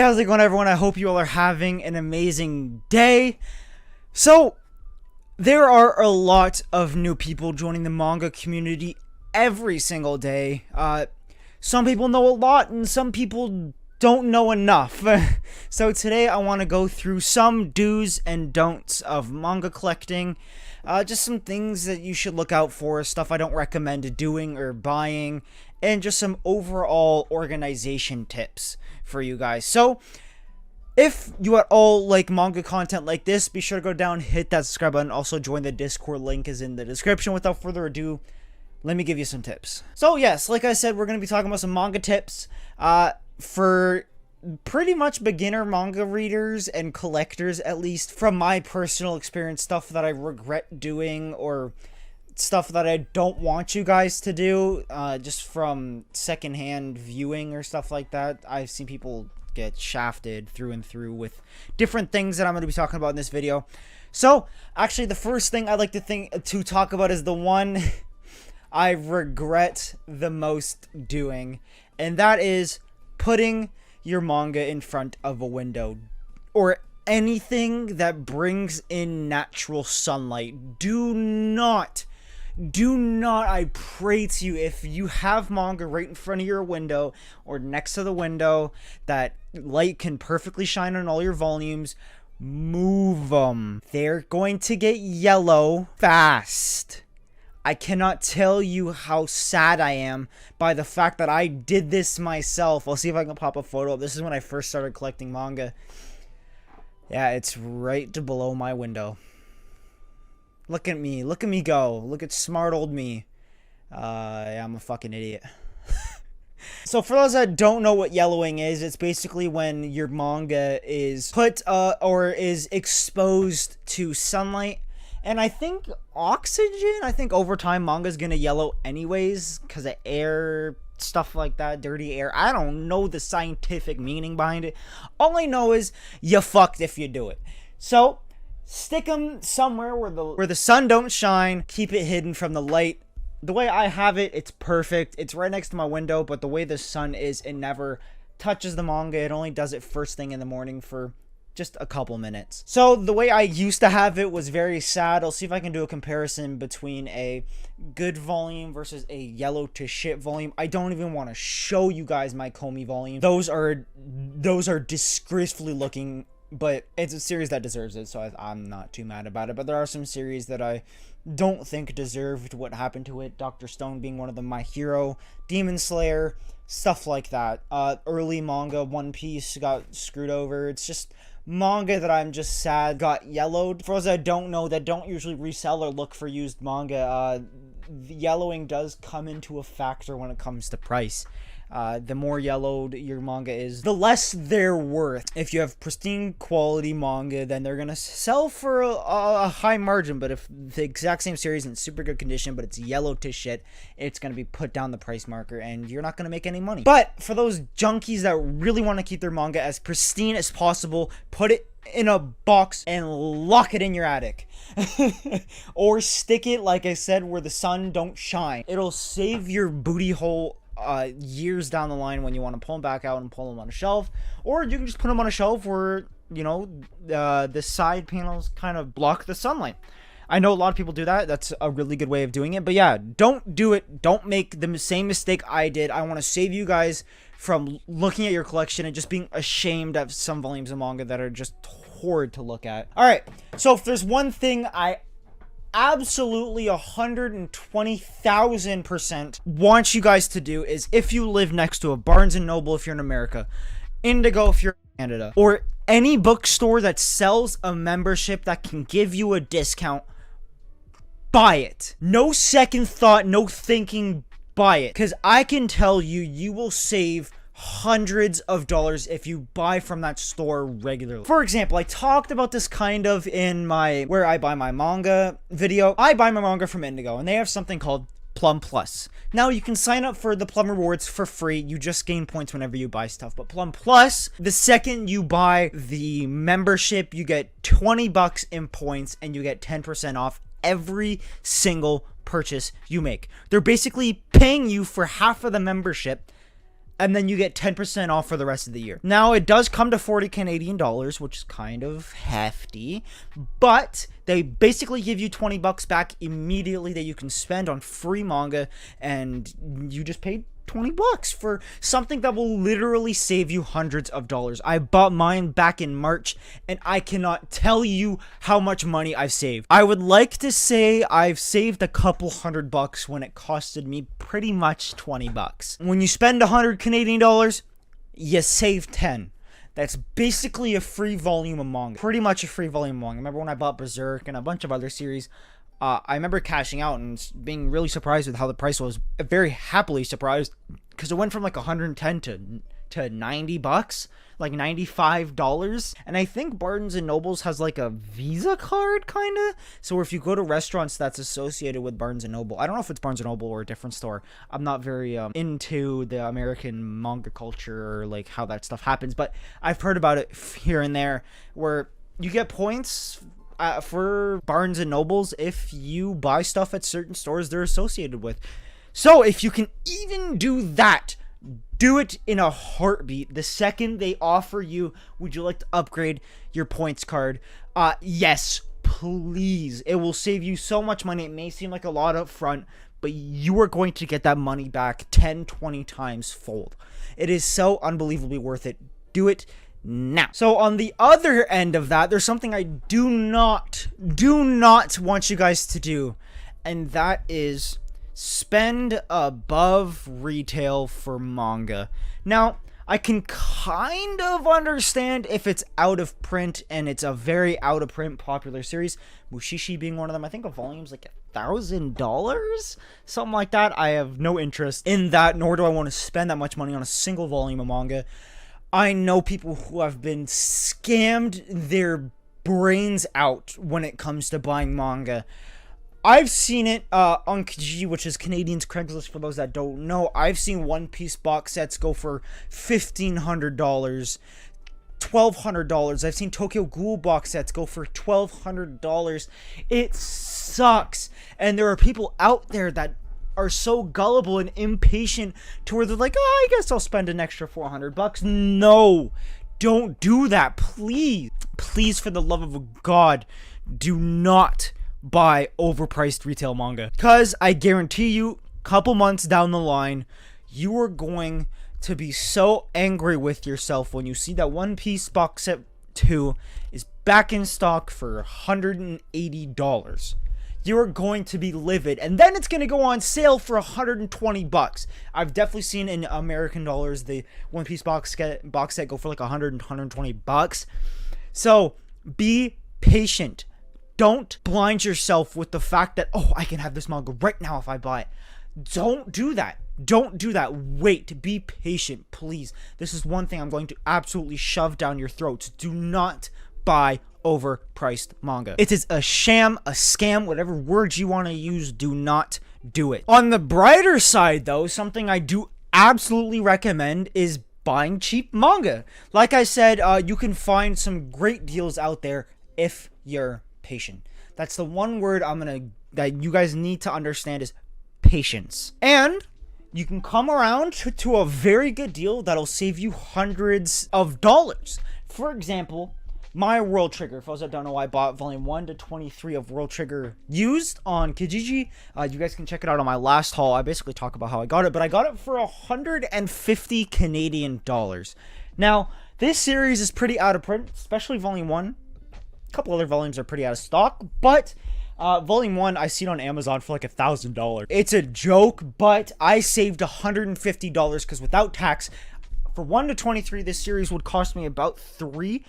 how's it going, everyone? I hope you all are having an amazing day. So, there are a lot of new people joining the manga community every single day. Some people know a lot and some people don't know enough. So today I want to go through some do's and don'ts of manga collecting. Just some things that you should look out for, stuff I don't recommend doing or buying, and just some overall organization tips for you guys. So, if you at all like manga content like this, be sure to go down, hit that subscribe button. Also, join the Discord, link is in the description. Without further ado, let me give you some tips. So, yes, like I said, we're going to be talking about some manga tips for pretty much beginner manga readers and collectors, at least from my personal experience, stuff that I regret doing or stuff that I don't want you guys to do, just from secondhand viewing or stuff like that. I've seen people get shafted through and through with different things that I'm going to be talking about in this video. So, actually, the first thing I'd like to talk about is the one I regret the most doing, and that is putting your manga in front of a window or anything that brings in natural sunlight. Do not, I pray to you, if you have manga right in front of your window or next to the window that light can perfectly shine on all your volumes, move them. They're going to get yellow fast. I cannot tell you how sad I am by the fact that I did this myself. I'll see if I can pop a photo up. This is when I first started collecting manga. Yeah, it's right below my window. Look at me go. Look at smart old me. Yeah, I'm a fucking idiot. So for those that don't know what yellowing is, it's basically when your manga is put or is exposed to sunlight. And I think oxygen, over time manga's gonna yellow anyways because of air, stuff like that, dirty air. I don't know the scientific meaning behind it. All I know is you fucked if you do it. So stick them somewhere where the sun don't shine. Keep it hidden from the light. The way I have it, it's perfect. It's right next to my window, but the way the sun is, it never touches the manga. It only does it first thing in the morning for just a couple minutes. So the way I used to have it was very sad. I'll see if I can do a comparison between a good volume versus a yellow to shit volume. I don't even want to show you guys my Komi volume. Those are disgracefully looking, but it's a series that deserves it, so I'm not too mad about it. But there are some series that I don't think deserved what happened to it. Dr. Stone being one of them, My Hero, Demon Slayer, stuff like that. Early manga, One Piece got screwed over. It's just manga that I'm just sad got yellowed. For those that don't know, that don't usually resell or look for used manga, the yellowing does come into a factor when it comes to price. The more yellowed your manga is, the less they're worth. If you have pristine quality manga, then they're gonna sell for a high margin. But if the exact same series in super good condition, but it's yellow to shit, it's gonna be put down the price marker and you're not gonna make any money. But for those junkies that really want to keep their manga as pristine as possible, put it in a box and lock it in your attic. Or stick it, like I said, where the sun don't shine. It'll save your booty hole years down the line when you want to pull them back out and pull them on a shelf. Or you can just put them on a shelf where, you know, the side panels kind of block the sunlight. I know a lot of people do that. That's a really good way of doing it. But yeah, don't do it. Don't make the same mistake I did. I want to save you guys from looking at your collection and just being ashamed of some volumes of manga that are just horrid to look at. Alright, so if there's one thing I absolutely 120,000% want you guys to do, is if you live next to a Barnes & Noble if you're in America, Indigo if you're in Canada, or any bookstore that sells a membership that can give you a discount, buy it. No second thought, no thinking, buy it. Because I can tell you, you will save hundreds of dollars if you buy from that store regularly. For example, I talked about this kind of in my where I buy my manga video. I buy my manga from Indigo, and they have something called Plum Plus. Now, you can sign up for the Plum Rewards for free. You just gain points whenever you buy stuff. But Plum Plus, the second you buy the membership, you get 20 bucks in points, and you get 10% off every single purchase you make. They're basically paying you for half of the membership and then you get 10% off for the rest of the year. Now, it does come to 40 Canadian dollars, which is kind of hefty, but they basically give you 20 bucks back immediately that you can spend on free manga, and you just paid 20 bucks for something that will literally save you hundreds of dollars. I bought mine back in March, and I cannot tell you how much money I've saved. I would like to say I've saved a couple $100 when it costed me pretty much 20 bucks. When you spend 100 Canadian dollars, you save 10. That's basically a free volume of manga. Pretty much a free volume of manga. I remember when I bought Berserk and a bunch of other series, I remember cashing out and being really surprised with how the price was. Very happily surprised, because it went from like 110 to 90 bucks, like $95. And I think Barnes and Nobles has like a Visa card kind of. So if you go to restaurants that's associated with Barnes and Noble, I don't know if it's Barnes and Noble or a different store. I'm not very into the American manga culture or like how that stuff happens, but I've heard about it here and there where you get points for Barnes and Nobles if you buy stuff at certain stores they're associated with. So if you can even do that, do it in a heartbeat. The second they offer you, would you like to upgrade your points card? Yes, please. It will save you so much money. It may seem like a lot up front, but you are going to get that money back 10, 20 times fold. It is so unbelievably worth it. Do it now. So on the other end of that, there's something I do not want you guys to do, and that is spend above retail for manga. Now, I can kind of understand if it's out of print and it's a very out of print popular series, Mushishi being one of them. I think a volume's like $1,000, something like that. I have no interest in that, nor do I want to spend that much money on a single volume of manga. I know people who have been scammed their brains out when it comes to buying manga. I've seen it on Kijiji, which is Canadian's Craigslist for those that don't know. I've seen One Piece box sets go for $1,500, $1,200. I've seen Tokyo Ghoul box sets go for $1,200. It sucks. And there are people out there that are so gullible and impatient to where they're like, oh, I guess I'll spend an extra $400. No, don't do that. Please, for the love of God, do not buy overpriced retail manga, because I guarantee you, couple months down the line, you are going to be so angry with yourself when you see that One Piece box set 2 is back in stock for $180. You're going to be livid, and then it's going to go on sale for $120. I've definitely seen in American dollars the One Piece box set go for like $100, $120. So be patient. Don't blind yourself with the fact that, oh, I can have this manga right now if I buy it. Don't do that. Don't do that. Wait. Be patient, please. This is one thing I'm going to absolutely shove down your throats. Do not buy overpriced manga. It is a sham, a scam, whatever words you want to use. Do not do it. On the brighter side, though, something I do absolutely recommend is buying cheap manga. Like I said, you can find some great deals out there if you're patient. That's the one word that you guys need to understand is patience. And you can come around to a very good deal that'll save you hundreds of dollars. For example, my World Trigger. For those that don't know, I bought volume 1 to 23 of World Trigger used on Kijiji. You guys can check it out on my last haul. I basically talk about how I got it, but I got it for 150 Canadian dollars. Now, this series is pretty out of print, especially volume 1. A couple other volumes are pretty out of stock, but volume 1 I see it on Amazon for like $1,000. It's a joke, but I saved $150 because without tax, for 1 to 23, this series would cost me about $300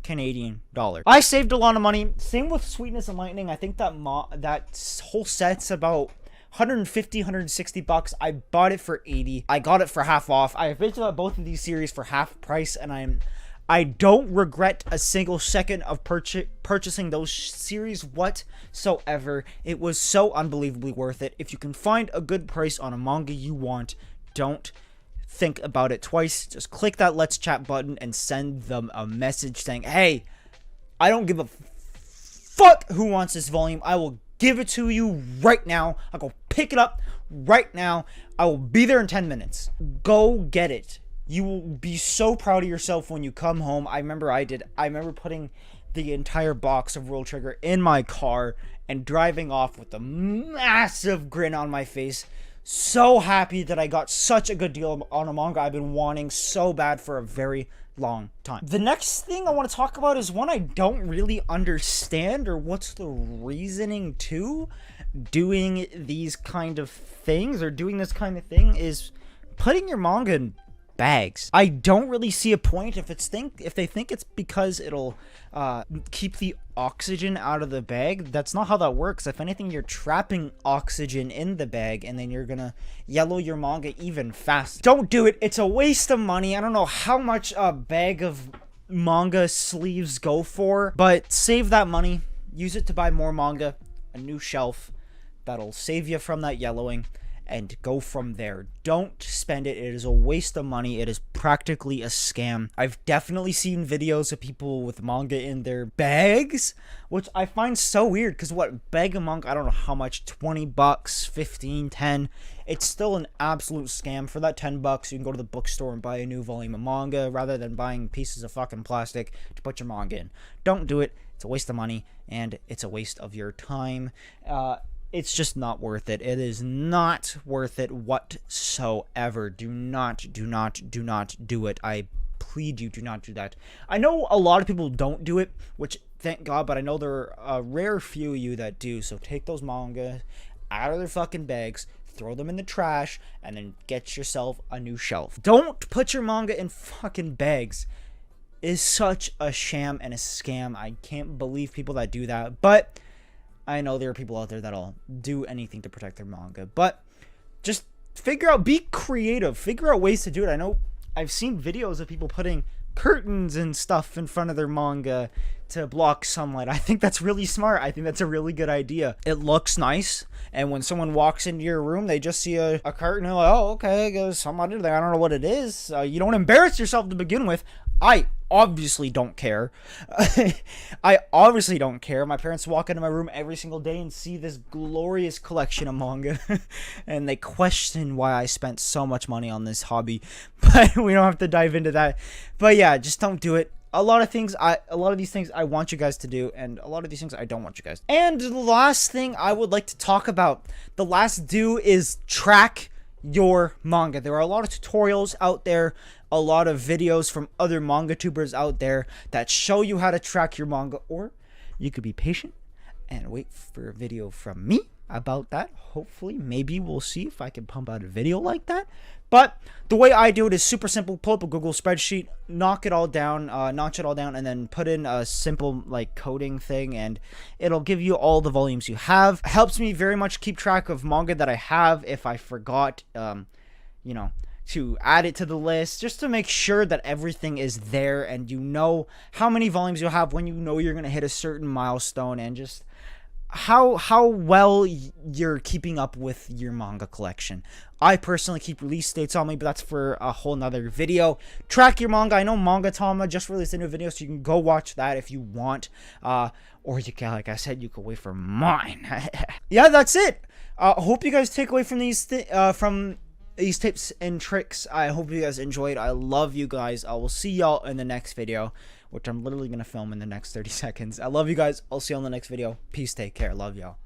Canadian dollars. I saved a lot of money. Same with Sweetness and Lightning. I think that whole set's about $150, $160. I bought it for $80. I got it for half off. I eventually got both of these series for half price, and I don't regret a single second of purchasing those series whatsoever. It was so unbelievably worth it. If you can find a good price on a manga you want, don't think about it twice. Just click that Let's Chat button and send them a message saying, hey, I don't give a fuck who wants this volume. I will give it to you right now. I'll go pick it up right now. I will be there in 10 minutes. Go get it. You will be so proud of yourself when you come home. I remember I did. I remember putting the entire box of World Trigger in my car and driving off with a massive grin on my face. So happy that I got such a good deal on a manga I've been wanting so bad for a very long time. The next thing I want to talk about is one I don't really understand, or what's the reasoning to doing these kind of things, or doing this kind of thing, is putting your manga in bags. I don't really see a point if they think it's because it'll keep the oxygen out of the bag. That's not how that works. If anything, you're trapping oxygen in the bag, and then you're gonna yellow your manga even faster. Don't do it. It's a waste of money. I don't know how much a bag of manga sleeves go for, but save that money. Use it to buy more manga, a new shelf that'll save you from that yellowing, and go from there. Don't spend it. It is a waste of money. It is practically a scam. I've definitely seen videos of people with manga in their bags, which I find so weird, because what, bag of manga, I don't know how much, 20 bucks, 15, 10. It's still an absolute scam. For that 10 bucks, you can go to the bookstore and buy a new volume of manga rather than buying pieces of fucking plastic to put your manga in. Don't do it. It's a waste of money, and it's a waste of your time. It's just not worth it. It is not worth it whatsoever. Do not do it. I plead you, do not do that. I know a lot of people don't do it, which thank God, but I know there are a rare few of you that do. So take those manga out of their fucking bags, throw them in the trash, and then get yourself a new shelf. Don't put your manga in fucking bags. It is such a sham and a scam. I can't believe people that do that, but I know there are people out there that'll do anything to protect their manga, but just be creative, figure out ways to do it. I know I've seen videos of people putting curtains and stuff in front of their manga to block sunlight. I think that's really smart. I think that's a really good idea. It looks nice, and when someone walks into your room, they just see a curtain, and they're like, oh, okay, there's somebody there. I don't know what it is. You don't embarrass yourself to begin with. I obviously don't care. I obviously don't care. My parents walk into my room every single day and see this glorious collection of manga, and they question why I spent so much money on this hobby, but we don't have to dive into that. But yeah, just don't do it. A lot of these things I want you guys to do, and a lot of these things I don't want you guys to do. And the last thing I would like to talk about, the last do, is track your manga. There are a lot of tutorials out there, a lot of videos from other manga tubers out there that show you how to track your manga, or you could be patient and wait for a video from me about that. Hopefully, maybe we'll see if I can pump out a video like that. But the way I do it is super simple. Pull up a Google spreadsheet, notch it all down, and then put in a simple like coding thing, and it'll give you all the volumes you have. Helps me very much keep track of manga that I have if I forgot, to add it to the list, just to make sure that everything is there, and you know how many volumes you have when you know you're gonna hit a certain milestone, and just how well you're keeping up with your manga collection. I personally keep release dates on me, but that's for a whole nother video. Track your manga. I know Manga Tama just released a new video, so you can go watch that if you want. Or you can, like I said, you can wait for mine. Yeah, that's it. Hope you guys take away from these tips and tricks. I hope you guys enjoyed. I love you guys. I will see y'all in the next video, which I'm literally going to film in the next 30 seconds. I love you guys. I'll see you on the next video. Peace. Take care. Love y'all.